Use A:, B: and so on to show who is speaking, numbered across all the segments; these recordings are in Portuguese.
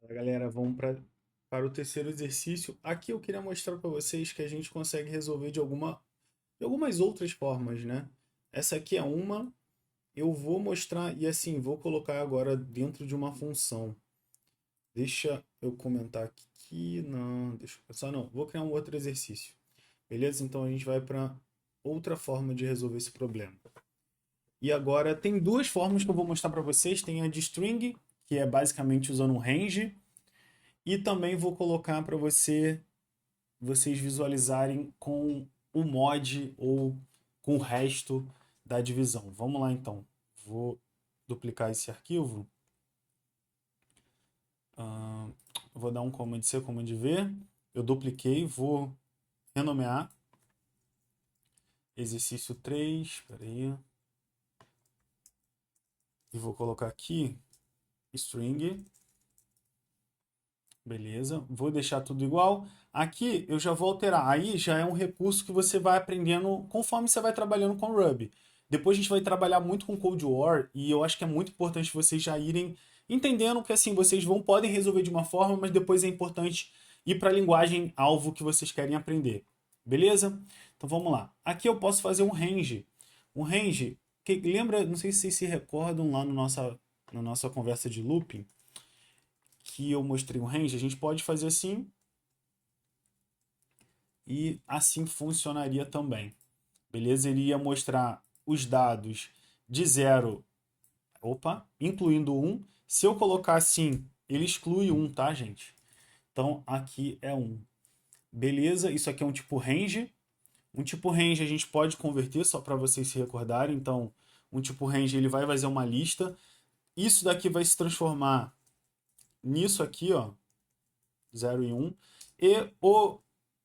A: Galera, vamos para o terceiro exercício. Aqui eu queria mostrar para vocês que a gente consegue resolver de algumas outras formas, né? Essa aqui é uma, eu vou mostrar e assim, vou colocar agora dentro de uma função. Deixa eu comentar aqui, não, deixa eu pensar, não, vou criar um outro exercício. Beleza? Então a gente vai para outra forma de resolver esse problema. E agora tem duas formas que eu vou mostrar para vocês. Tem a de string, que é basicamente usando um range, e também vou colocar para vocês visualizarem com o mod ou com o resto da divisão. Vamos lá então. Vou duplicar esse arquivo. Ah, vou dar um Command C, Command V. Eu dupliquei, vou renomear. Exercício 3. Espera aí. E vou colocar aqui string. Beleza, vou deixar tudo igual. Aqui eu já vou alterar. Aí já é um recurso que você vai aprendendo conforme você vai trabalhando com Ruby. Depois a gente vai trabalhar muito com Cold War e eu acho que é muito importante vocês já irem entendendo que assim vocês podem resolver de uma forma, mas depois é importante ir para a linguagem alvo que vocês querem aprender. Beleza? Então vamos lá. Aqui eu posso fazer um range. Um range que lembra, não sei se vocês se recordam lá no na nossa conversa de looping que eu mostrei um range, a gente pode fazer assim e assim funcionaria também. Beleza? Ele ia mostrar os dados de zero, opa, incluindo um. Se eu colocar assim, ele exclui um, tá, gente? Então aqui é um. Beleza? Isso aqui é um tipo range. Um tipo range a gente pode converter só para vocês se recordarem. Então, um tipo range ele vai fazer uma lista. Isso daqui vai se transformar nisso aqui, ó, zero e um.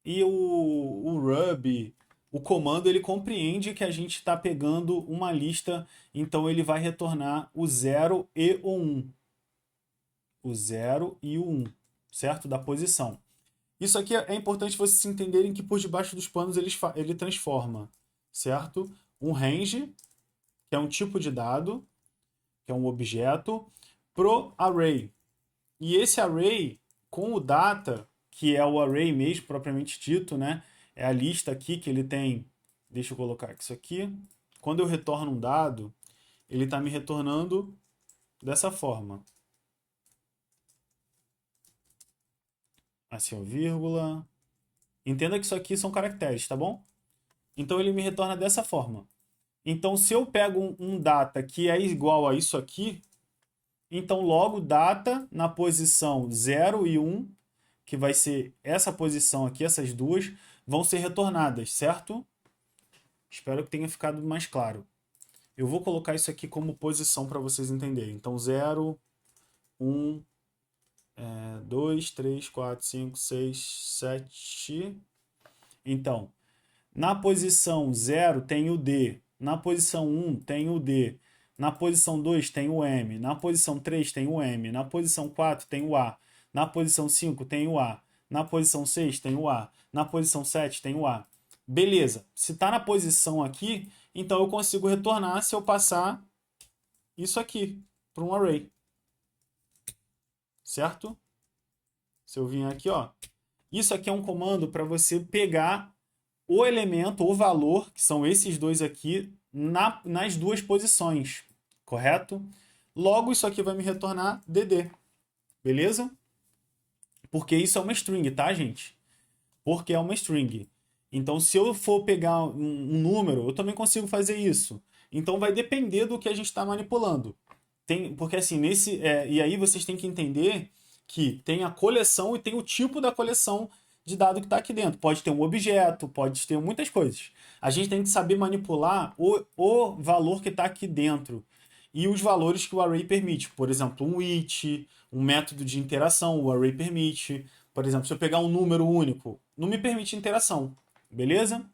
A: E o Ruby, o comando, ele compreende que a gente está pegando uma lista, então ele vai retornar o zero e o um. O zero e o um, certo? Da posição. Isso aqui é importante vocês entenderem que por debaixo dos panos ele transforma, certo? Um range, que é um tipo de dado, que é um objeto, pro array. E esse array, com o data, que é o array mesmo, propriamente dito, né? É a lista aqui que ele tem. Deixa eu colocar isso aqui. Quando eu retorno um dado, ele está me retornando dessa forma. Assim, ó, vírgula. Entenda que isso aqui são caracteres, tá bom? Então ele me retorna dessa forma. Então, se eu pego um data que é igual a isso aqui, então logo data na posição 0 e 1, que vai ser essa posição aqui, essas duas, vão ser retornadas, certo? Espero que tenha ficado mais claro. Eu vou colocar isso aqui como posição para vocês entenderem. Então, 0, 1, 2, 3, 4, 5, 6, 7. Então, na posição 0 tem o D, na posição 1 tem o D, na posição 2 tem o M, na posição 3 tem o M, na posição 4 tem o A, na posição 5 tem o A, na posição 6 tem o A, na posição 7 tem o A. Beleza, se está na posição aqui, então eu consigo retornar se eu passar isso aqui para um array, certo? Se eu vim aqui, ó, isso aqui é um comando para você pegar o elemento, o valor, que são esses dois aqui, nas duas posições, correto? Logo, isso aqui vai me retornar DD, beleza? Porque isso é uma string, tá, gente? Porque é uma string. Então, se eu for pegar um número, eu também consigo fazer isso. Então, vai depender do que a gente está manipulando. Porque assim, e aí vocês têm que entender que tem a coleção e tem o tipo da coleção de dado que está aqui dentro. Pode ter um objeto, pode ter muitas coisas. A gente tem que saber manipular o valor que está aqui dentro e os valores que o array permite. Por exemplo, um it, um método de interação, o array permite. Por exemplo, se eu pegar um número único, não me permite interação. Beleza?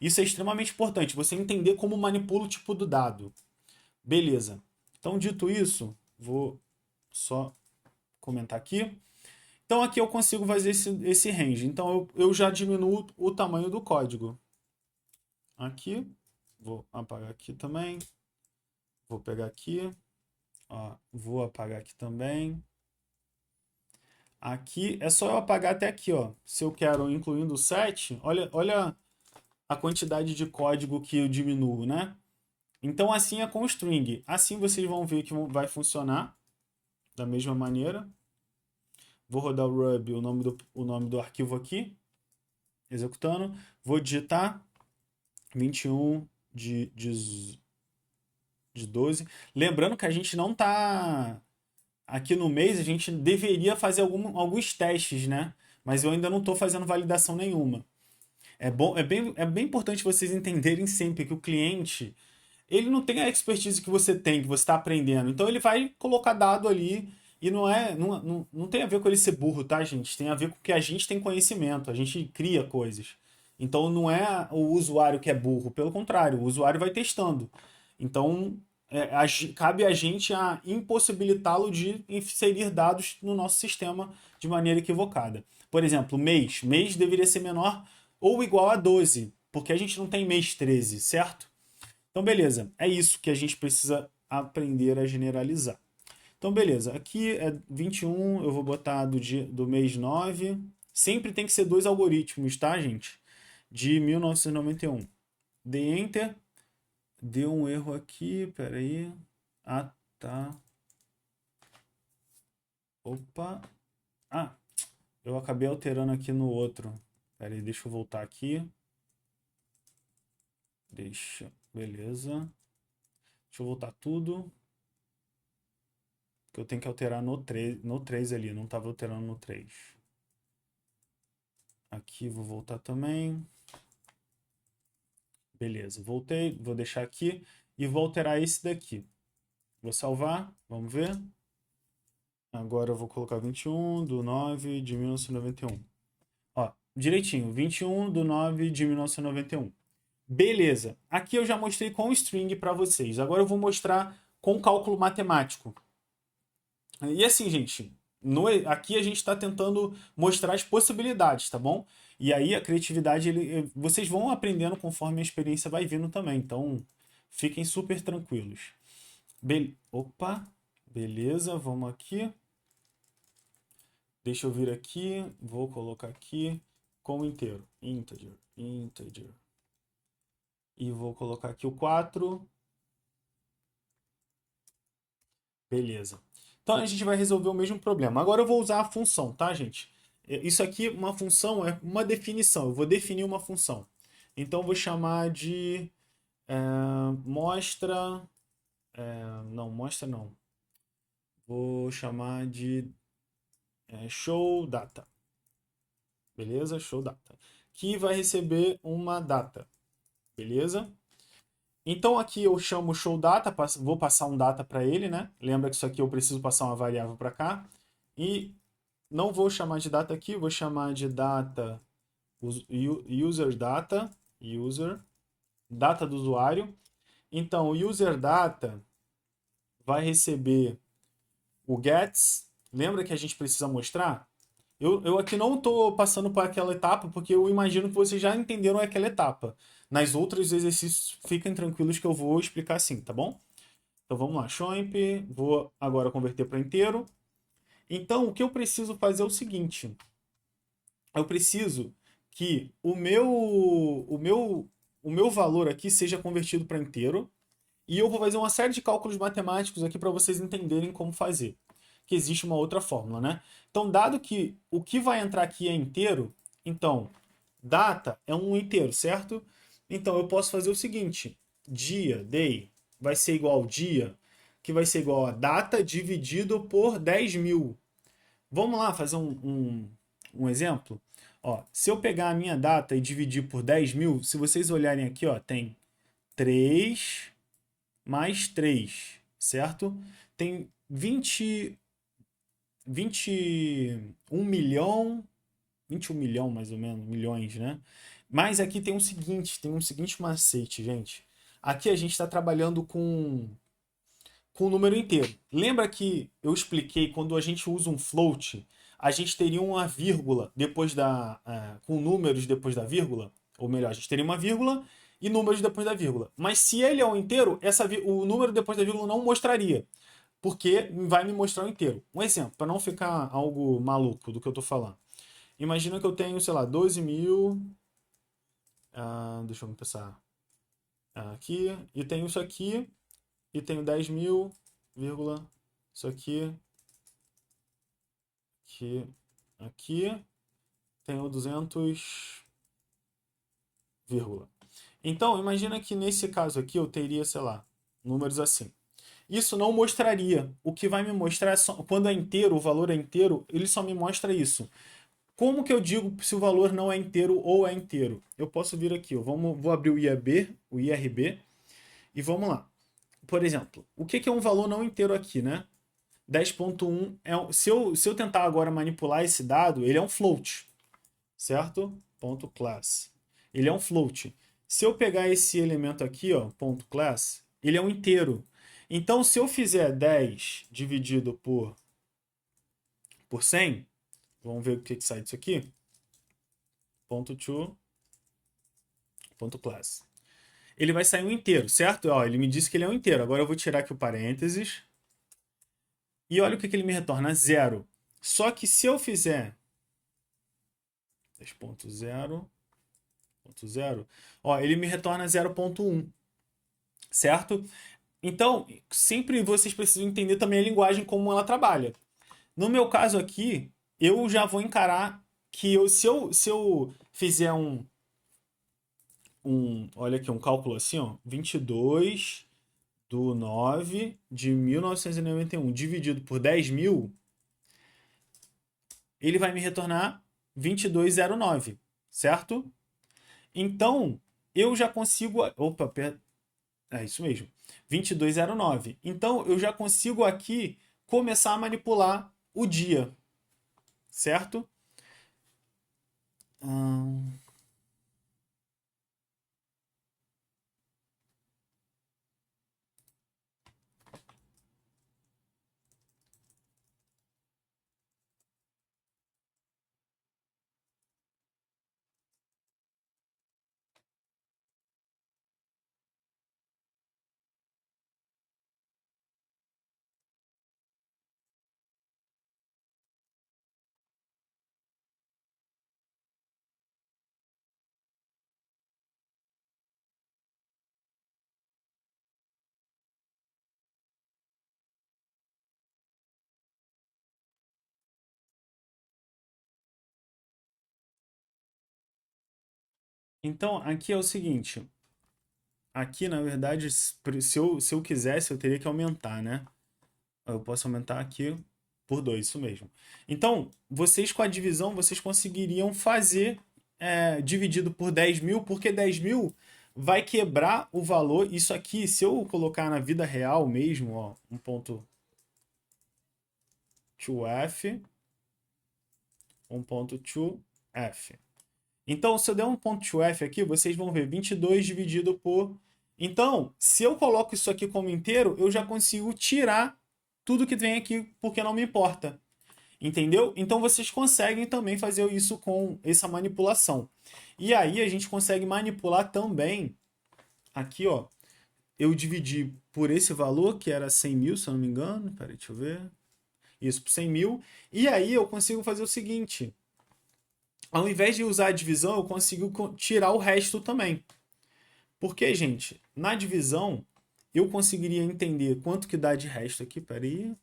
A: Isso é extremamente importante, você entender como manipula o tipo do dado. Beleza. Então, dito isso, vou só comentar aqui. Então, aqui eu consigo fazer esse range. Então, eu já diminuo o tamanho do código. Aqui, vou apagar aqui também. Vou pegar aqui. Ó, vou apagar aqui também. Aqui é só eu apagar até aqui, ó. Se eu quero incluindo o 7, olha a quantidade de código que eu diminuo, né? Então assim é com o string. Assim vocês vão ver que vai funcionar da mesma maneira. Vou rodar o Ruby, o nome do arquivo aqui, executando. Vou digitar 21 de 12. Lembrando que a gente não tá aqui no mês, a gente deveria fazer alguns testes, né? Mas eu ainda não estou fazendo validação nenhuma. É bem importante vocês entenderem sempre que o cliente ele não tem a expertise que você tem, que você está aprendendo. Então ele vai colocar dado ali e não tem a ver com ele ser burro, tá, gente? Tem a ver com que a gente tem conhecimento, a gente cria coisas. Então não é o usuário que é burro, pelo contrário, o usuário vai testando. Então cabe a gente a impossibilitá-lo de inserir dados no nosso sistema de maneira equivocada. Por exemplo, mês deveria ser menor ou igual a 12, porque a gente não tem mês 13, certo? Então, beleza. É isso que a gente precisa aprender a generalizar. Então, beleza. Aqui é 21, eu vou botar do mês 9. Sempre tem que ser dois algoritmos, tá, gente? De 1991. Dei Enter. Deu um erro aqui, peraí. Ah, tá. Opa. Ah, eu acabei alterando aqui no outro. Peraí, deixa eu voltar aqui. Beleza. Deixa eu voltar tudo. Que eu tenho que alterar no 3 ali, não estava alterando no 3. Aqui vou voltar também. Beleza, voltei, vou deixar aqui e vou alterar esse daqui. Vou salvar, vamos ver. Agora eu vou colocar 21 do 9 de 1991. Ó, direitinho, 21 do 9 de 1991. Beleza, aqui eu já mostrei com string para vocês. Agora eu vou mostrar com cálculo matemático. E assim, gente, aqui a gente está tentando mostrar as possibilidades, tá bom? E aí a criatividade, vocês vão aprendendo conforme a experiência vai vindo também. Então, fiquem super tranquilos. Opa, beleza, vamos aqui. Deixa eu vir aqui, vou colocar aqui como inteiro. Integer. E vou colocar aqui o 4. Beleza. Então a gente vai resolver o mesmo problema. Agora eu vou usar a função, tá, gente? Isso aqui, uma função, é uma definição. Eu vou definir uma função. Então eu vou chamar de mostra. Não, mostra não. Vou chamar de show data. Beleza? Show data. Que vai receber uma data. Beleza? Então aqui eu chamo show data, vou passar um data para ele, né? Lembra que isso aqui eu preciso passar uma variável para cá. E não vou chamar de data aqui, vou chamar de data user data do usuário. Então o user data vai receber o gets. Lembra que a gente precisa mostrar? Eu aqui não estou passando por aquela etapa porque eu imagino que vocês já entenderam aquela etapa. Nas outros exercícios, fiquem tranquilos que eu vou explicar assim, tá bom? Então vamos lá, Chomp, vou agora converter para inteiro. Então o que eu preciso fazer é o seguinte: eu preciso que o meu valor aqui seja convertido para inteiro e eu vou fazer uma série de cálculos matemáticos aqui para vocês entenderem como fazer. Que existe uma outra fórmula, né? Então, dado que o que vai entrar aqui é inteiro, então data é um inteiro, certo? Então eu posso fazer o seguinte: dia, day, vai ser igual ao dia, que vai ser igual a data dividido por 10.000. Vamos lá fazer um exemplo? Ó, se eu pegar a minha data e dividir por 10.000, se vocês olharem aqui, ó, tem 3 mais 3, certo? Tem 21 milhão mais ou menos, milhões, né? Mas aqui tem um seguinte macete, gente. Aqui a gente está trabalhando com o número inteiro. Lembra que eu expliquei quando a gente usa um float, a gente teria uma vírgula depois com números depois da vírgula? Ou melhor, a gente teria uma vírgula e números depois da vírgula. Mas se ele é um inteiro, o número depois da vírgula não mostraria. porque vai me mostrar o inteiro. Um exemplo, para não ficar algo maluco do que eu estou falando. Imagina que eu tenho, sei lá, 12 mil. Deixa eu pensar. Aqui. E tenho isso aqui. E tenho 10 mil, vírgula, isso aqui. Aqui. Aqui. Tenho 200, vírgula. Então, imagina que nesse caso aqui eu teria, sei lá, números assim. Isso não mostraria. O que vai me mostrar é só, quando é inteiro, o valor é inteiro, ele só me mostra isso. Como que eu digo se o valor não é inteiro ou é inteiro? Eu posso vir aqui, vou abrir o IRB e vamos lá. Por exemplo, o que é um valor não inteiro aqui, né? 10.1 se eu tentar agora manipular esse dado, ele é um float, certo? Ponto class. Ele é um float. Se eu pegar esse elemento aqui, ó, ponto class, ele é um inteiro. Então, se eu fizer 10 dividido por 100, vamos ver o que sai disso aqui. Ponto to, ponto class. Ele vai sair um inteiro, certo? Ó, ele me disse que ele é um inteiro. Agora eu vou tirar aqui o parênteses. E olha o que ele me retorna, zero. Só que se eu fizer 10.0, ó, ele me retorna 0.1, certo? Então, sempre vocês precisam entender também a linguagem como ela trabalha. No meu caso aqui, eu já vou encarar que se eu fizer olha aqui, um cálculo assim, ó, 22/9/1991 dividido por 10 mil, ele vai me retornar 2209, certo? Então, eu já consigo. Opa, é isso mesmo. 2209. Então, eu já consigo aqui começar a manipular o dia, certo? Hum, Então, aqui é o seguinte. Aqui, na verdade, se eu quisesse, eu teria que aumentar, né? Eu posso aumentar aqui por 2, isso mesmo. Então, vocês com a divisão, vocês conseguiriam fazer dividido por 10 mil, porque 10 mil vai quebrar o valor. Isso aqui, se eu colocar na vida real mesmo, ó, um ponto to f, um ponto to f. Então, se eu der um ponto to f aqui, vocês vão ver 22 dividido por... Então, se eu coloco isso aqui como inteiro, eu já consigo tirar tudo que vem aqui, porque não me importa. Entendeu? Então, vocês conseguem também fazer isso com essa manipulação. E aí, a gente consegue manipular também... Aqui, ó, eu dividi por esse valor, que era 100 mil, se eu não me engano. Peraí, deixa eu ver. Isso, por 100 mil. E aí, eu consigo fazer o seguinte... Ao invés de usar a divisão, eu consigo tirar o resto também. Porque, gente, na divisão, eu conseguiria entender quanto que dá de resto aqui. Peraí.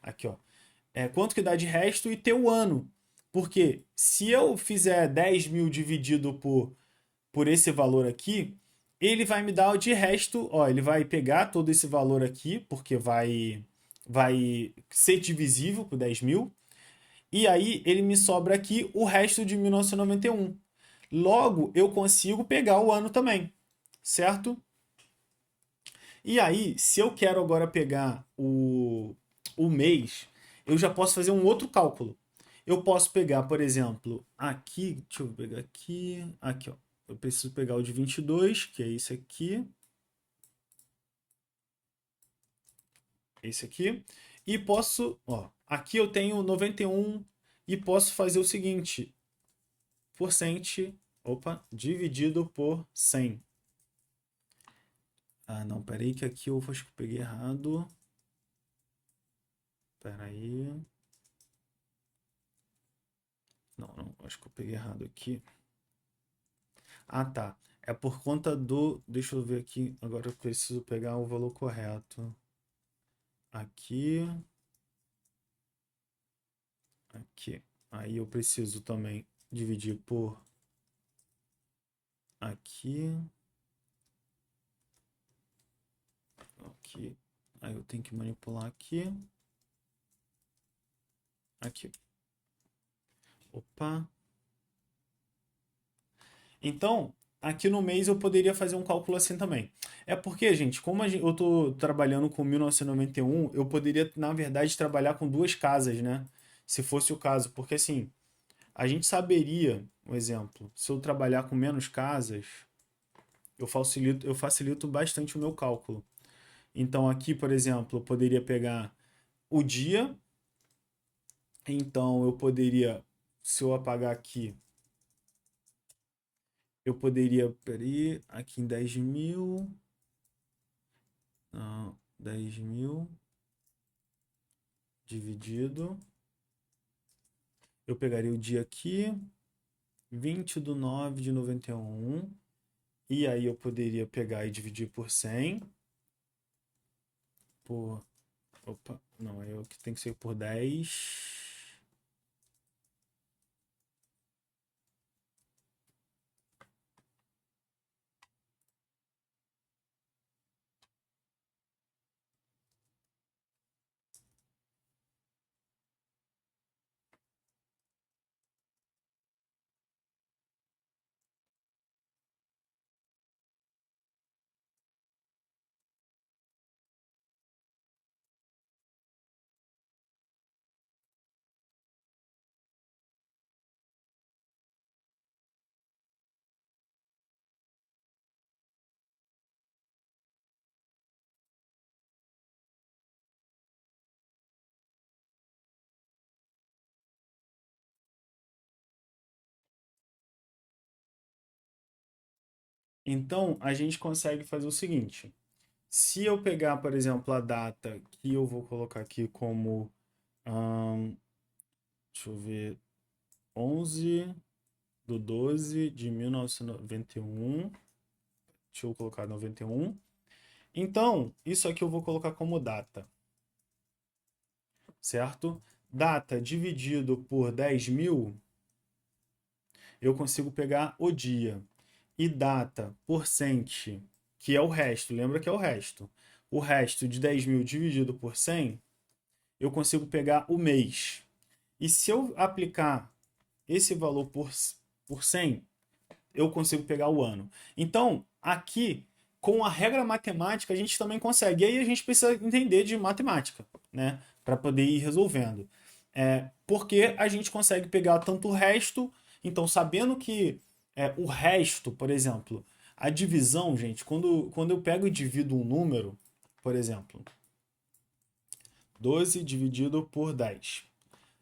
A: Aqui, ó. Quanto que dá de resto e ter o ano. Porque se eu fizer 10 mil dividido por esse valor aqui, ele vai me dar o de resto. Ó, ele vai pegar todo esse valor aqui, porque vai ser divisível por 10 mil. E aí ele me sobra aqui o resto de 1991. Logo, eu consigo pegar o ano também, certo? E aí, se eu quero agora pegar o mês, eu já posso fazer um outro cálculo. Eu posso pegar, por exemplo, aqui, deixa eu pegar aqui, aqui, ó. Eu preciso pegar o de 22, que é esse aqui, e posso, ó, aqui eu tenho 91 e posso fazer o seguinte, opa, dividido por 100. Ah, não, peraí que aqui eu acho que eu peguei errado. Espera aí. Não, acho que eu peguei errado aqui. Ah, tá. É por conta do... Deixa eu ver aqui. Agora eu preciso pegar o valor correto. Aqui. Aqui. Aí eu preciso também dividir por aqui. Aqui. Aí eu tenho que manipular aqui. Aqui. Opa. Então, aqui no mês eu poderia fazer um cálculo assim também. É porque, gente, como eu estou trabalhando com 1991, eu poderia, na verdade, trabalhar com duas casas, né? Se fosse o caso. Porque, assim, a gente saberia, um exemplo, se eu trabalhar com menos casas, eu facilito bastante o meu cálculo. Então, aqui, por exemplo, eu poderia pegar o dia. Então, eu poderia, se eu apagar aqui, eu poderia, peraí, aqui em 10.000. Não, 10.000 dividido. Eu pegaria o dia aqui, 20/9/91. E aí eu poderia pegar e dividir por 100. Por... Opa, não, aí o que tem que ser por 10. Então, a gente consegue fazer o seguinte. Se eu pegar, por exemplo, a data que eu vou colocar aqui como, ahn, deixa eu ver, 11/12/1991. Deixa eu colocar 91. Então, isso aqui eu vou colocar como data, certo? Data dividido por 10.000, eu consigo pegar o dia. E data por cento, que é o resto, lembra que é o resto. O resto de 10.000 dividido por 100, eu consigo pegar o mês. E se eu aplicar esse valor por 100, eu consigo pegar o ano. Então, aqui, com a regra matemática, a gente também consegue. E aí a gente precisa entender de matemática, né? Para poder ir resolvendo. Porque a gente consegue pegar tanto o resto. Então, sabendo que o resto, por exemplo, a divisão, gente, quando eu pego e divido um número, por exemplo, 12 dividido por 10,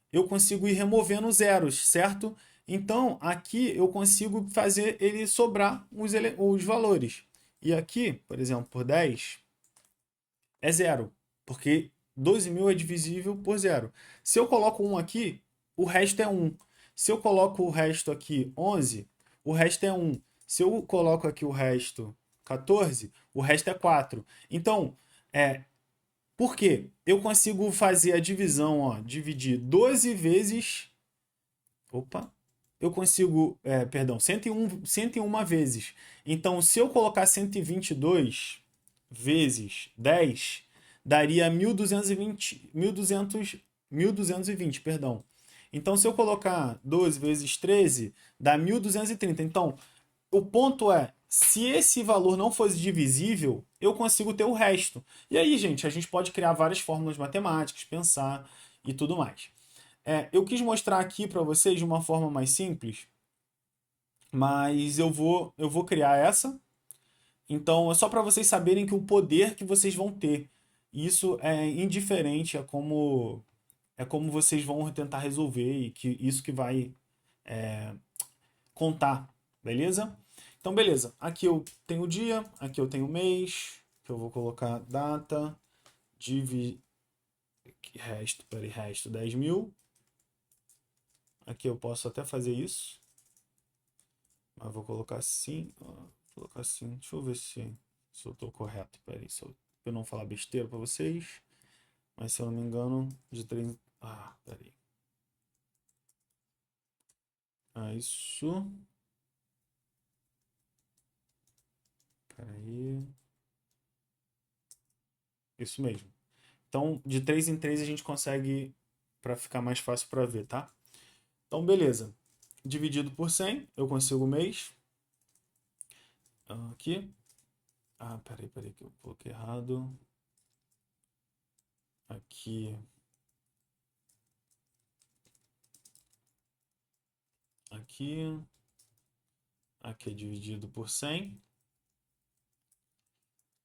A: eu consigo ir removendo zeros, certo? Então, aqui eu consigo fazer ele sobrar os valores. E aqui, por exemplo, por 10 é zero, porque 12.000 é divisível por zero. Se eu coloco 1 aqui, o resto é 1. Se eu coloco o resto aqui 11, o resto é 1. Se eu coloco aqui o resto 14, o resto é 4. Então, por quê? Eu consigo fazer a divisão, ó, dividir 12 vezes. Opa! Eu consigo, perdão, 101 vezes. Então, se eu colocar 122 vezes 10, daria 1.220, perdão. Então, se eu colocar 12 vezes 13, dá 1.230. Então, o ponto é, se esse valor não fosse divisível, eu consigo ter o resto. E aí, gente, a gente pode criar várias fórmulas matemáticas, pensar e tudo mais. Eu quis mostrar aqui para vocês de uma forma mais simples, mas eu vou criar essa. Então, é só para vocês saberem que o poder que vocês vão ter, isso é indiferente a como vocês vão tentar resolver e que isso que vai contar, beleza? Então, beleza. Aqui eu tenho o dia, aqui eu tenho o mês, que eu vou colocar data, resto 10.000. Aqui eu posso até fazer isso. Mas vou colocar assim. Vou colocar assim. Deixa eu ver se eu tô correto. Peraí, pra eu não falar besteira pra vocês. Mas se eu não me engano, de 3. Ah, peraí. Isso. Peraí. Isso mesmo. Então, de 3 em 3 a gente consegue, para ficar mais fácil para ver, tá? Então, beleza. Dividido por 100, eu consigo o mês. Aqui. Ah, peraí, que eu coloquei errado. Aqui. Aqui. Aqui é dividido por 100.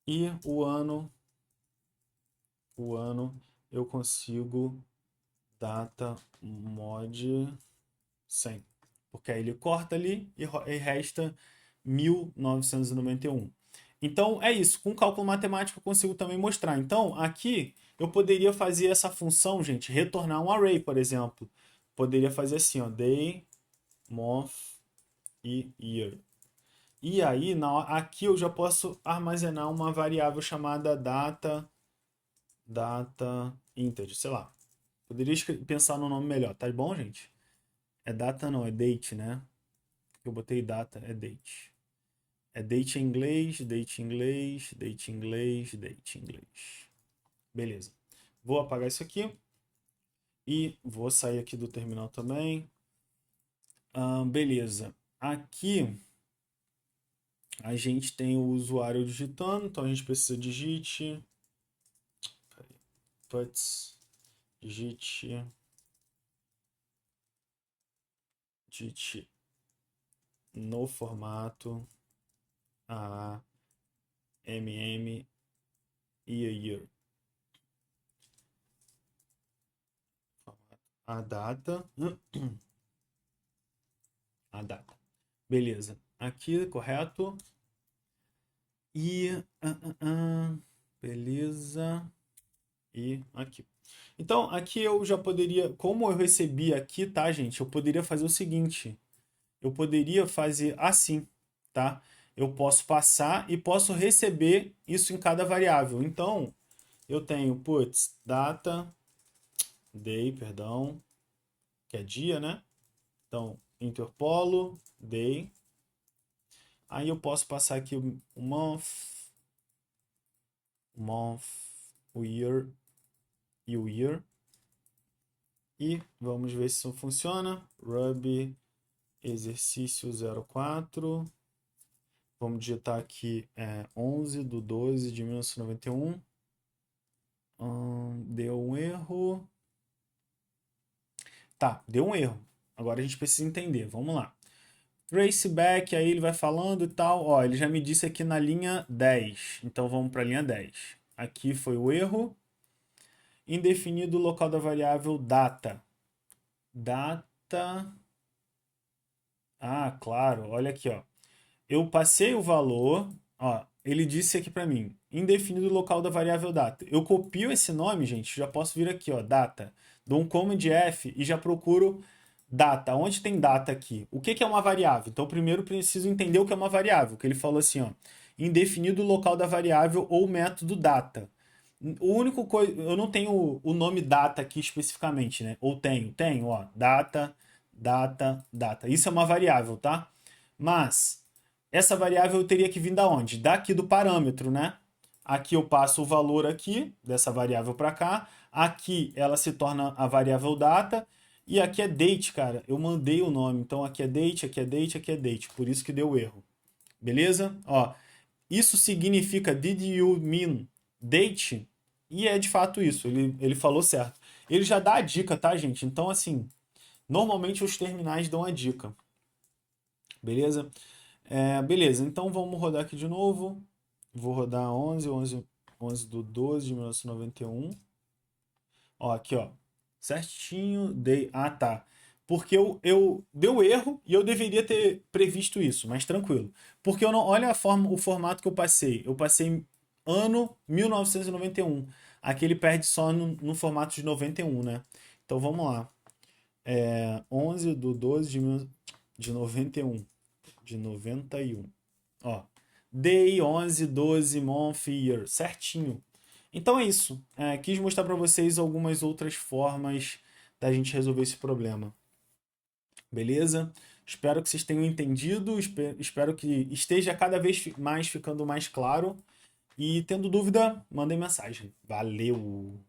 A: E o ano eu consigo data mod 100. Porque aí ele corta ali e resta 1991. Então é isso. Com cálculo matemático eu consigo também mostrar. Então aqui eu poderia fazer essa função, gente, retornar um array, por exemplo. Poderia fazer assim, ó, day, month e year. E aí, aqui eu já posso armazenar uma variável chamada data integer, sei lá. Poderia pensar no nome melhor, tá bom, gente? É data não, é date, né? Eu botei data, é date. É date em inglês, date em inglês, date em inglês, date em inglês. Beleza. Vou apagar isso aqui. E vou sair aqui do terminal também. Beleza. Aqui a gente tem o usuário digitando, então a gente precisa digite. Puts, digite no formato a mm e a year. A data. A data. Beleza. Aqui, correto. E. Beleza. E aqui. Então, aqui eu já poderia. Como eu recebi aqui, tá, gente? Eu poderia fazer o seguinte. Eu poderia fazer assim, tá? Eu posso passar e posso receber isso em cada variável. Então, eu tenho, putz, data, day, perdão, que é dia, né? Então, interpolo, day. Aí eu posso passar aqui o month, o year e o year. E vamos ver se isso funciona. Ruby exercício 04. Vamos digitar aqui 11/12/1991. Deu um erro. Tá, deu um erro. Agora a gente precisa entender. Vamos lá. Traceback, aí ele vai falando e tal. Ó, ele já me disse aqui na linha 10. Então vamos para a linha 10. Aqui foi o erro. Indefinido local da variável data. Data. Ah, claro. Olha aqui, ó. Eu passei o valor. Ó, ele disse aqui para mim. Indefinido local da variável data. Eu copio esse nome, gente. Já posso vir aqui, ó. Data. Dou um Command F e já procuro data. Onde tem data aqui? O que é uma variável? Então, primeiro preciso entender o que é uma variável. Que ele falou assim, ó. Indefinido local da variável ou método data. O único coisa, eu não tenho o nome data aqui especificamente, né? Ou tenho, ó, data. Isso é uma variável, tá? Mas essa variável eu teria que vir da onde? Daqui do parâmetro, né? Aqui eu passo o valor aqui dessa variável para cá. Aqui ela se torna a variável data e aqui é date, cara. Eu mandei o nome, então aqui é date, aqui é date, aqui é date. Por isso que deu erro. Beleza? Ó, isso significa did you mean date? E é de fato isso, ele falou certo. Ele já dá a dica, tá, gente? Então, assim, normalmente os terminais dão a dica. Beleza? Beleza, então vamos rodar aqui de novo. Vou rodar 11/12/1991. Ó, aqui, ó. Certinho. Ah, tá. Porque deu erro e eu deveria ter previsto isso, mas tranquilo. Porque eu não. Olha o formato que eu passei. Eu passei ano 1991. Aqui ele perde só no formato de 91, né? Então vamos lá. 11 do 12 de 91. De 91. Ó. Day, 11, 12, month, year. Certinho. Então é isso. Quis mostrar para vocês algumas outras formas da gente resolver esse problema. Beleza? Espero que vocês tenham entendido. Espero que esteja cada vez mais ficando mais claro. E tendo dúvida, mandem mensagem. Valeu!